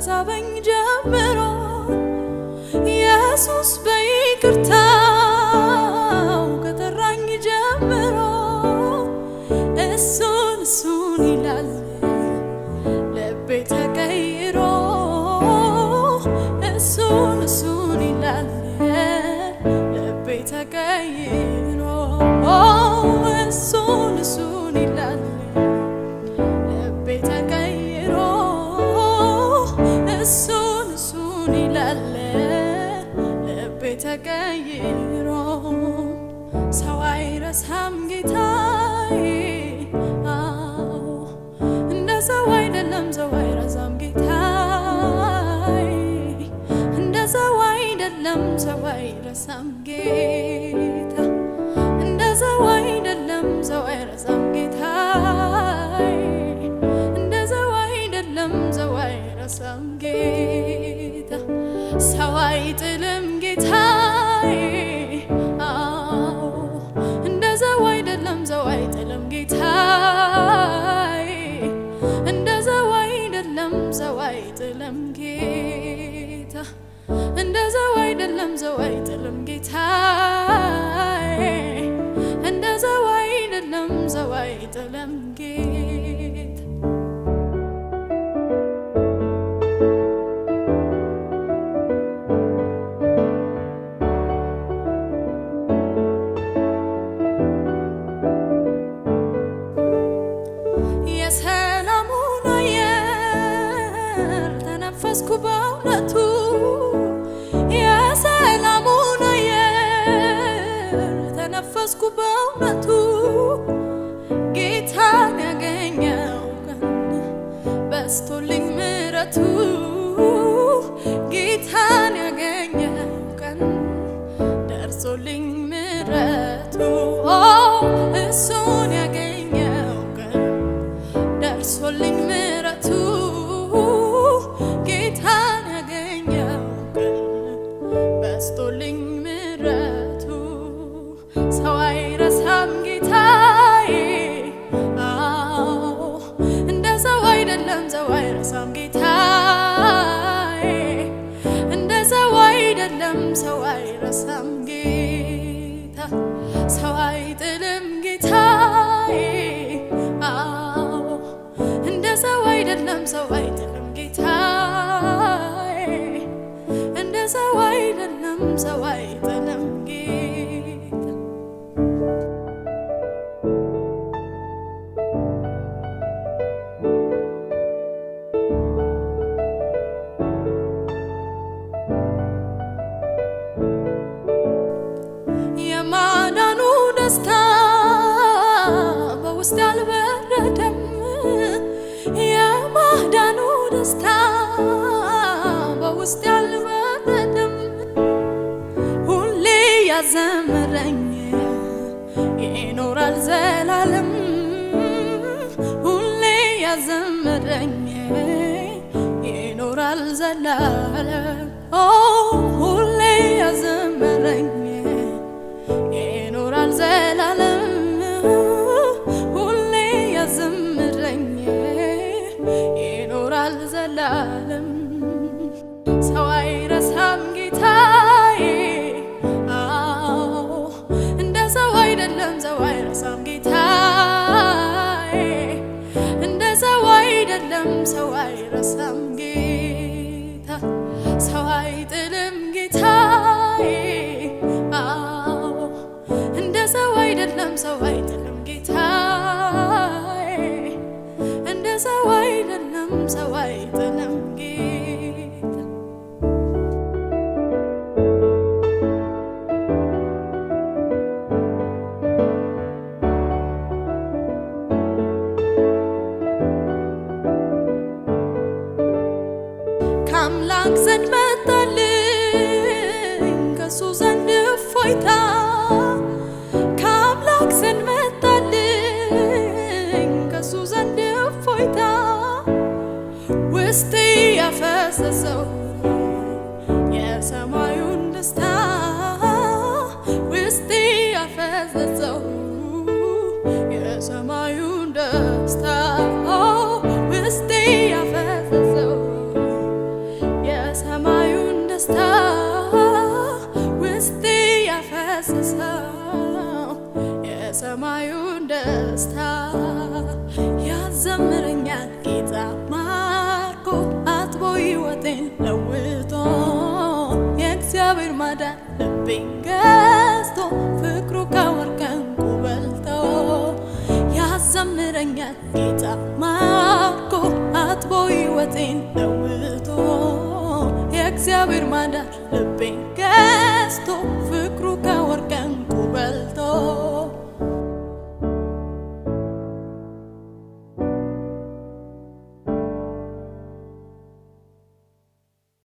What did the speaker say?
ከሳበኝ ጀምሮ ኢየሱስ በይቅርታው ከጠራኝ ጀምሮ እሱን ይላል ልቤ ተቀይሮ እሱን ይላል ልቤ ተቀይሮ እሱን ይላል ልቤ ተቀይሮ እሱን ይላል ልቤ ተቀይሮ ሰው አይረሳም ጌታዬ እንደ ሰው አይደለም ሰው አይረሳም ጌታዬ እንደ ሰው አይደለም ሰው አይረሳም ጌታ እንደ ሰው አይደለም ሰው አይረሳም ጌታዬ እንደ ሰው አይደለም ሰው አይረሳም ጌታ ሰው አይጥልም ጌታዬ እንደ ሰው አይደለም ሰው አይጥልም ጌታዬ እንደ ሰው አይደለም ሰው አይጥልም ጌታ እንደ ሰው አይደለም ሰው አይጥልም ጌታዬ እንደ ሰው አይደለም ሰው አይጥልም ጌታ የሰላሙን አየር ተነፈስኩ በእውነቱ የሰላሙን አየር ተነፈስኩ በእውነቱ ጌታን ያገኘው ቀን በስቶልኝ ምሕረቱ ጌታን ያገኘው ቀን ደርሶልኝ ምሕረቱ እሱን ያገኘው ቀን ደርሶልኝ ምሕረቱ ጌታን ያገኘው ቀን በስቶልኝ ምሕረቱ ሰው አይረሳም ጌታዬ እንደ ሰው አይደለም ሰው አይረሳም ጌታዬ እንደ ሰው አይደለም ሰው አይረሳም ጌታ ሰው አይጥልም ጌታዬ እንደ ሰው አይደለም ሰው አይጥልም ጌታዬ እንደ ሰው አይደለም ሰው አይጥልም ጌታ የማዳኑ ደስታ በውስጥ አልበረደም የማዳኑ ደስታ በውስጥ አልበረደም ሁሌ ያዘመረኝ ይኖራል ዘላለም ሁሌ ያዘመረኝ ይኖራል ዘላለም ሁሌ ያዘመረኝ ይኖራል ዘላለም ሁሌ ያዘምረኝ ይኖራል ዘላለም ሰው አይረሳም ጌታዬ እንደ ሰው አይደለም ሰው አይረሳም ጌታዬ እንደ ሰው አይደለም ሰው አይረሳም ጌታ ሰው አይጥልም ጌታዬ እንደ ሰው አይደለም ሰው አይጥልም ጌታዬ እንደ ሰው አይደለም ሰው አይጥልም ጌታ ከአምላክ ዘንድ መጣልኝ ከሱ ዘንድ እፎይታ ከአምላክ ዘንድ መጣልኝ ከሱ ዘንድ እፎይታ ውስጤ ያፈሰሰው የሰማዩን ደስታ ውስጤ ያፈሰሰው የሰማዩን ደስታ ውስጤ ያፈሰሰው ሕይወቴን ለውጦ የእግዚአብሔር ማዳን ልቤን ገዝቶ ፍቅሩ ከወርቅ ዕንቁ በልጦ ያዘምረኛል ጌታ ማርኮ አጥቦ ሕይወቴን ለውጦ የእግዚአብሔር ማዳን ልቤን ገዝቶ ፍቅሩ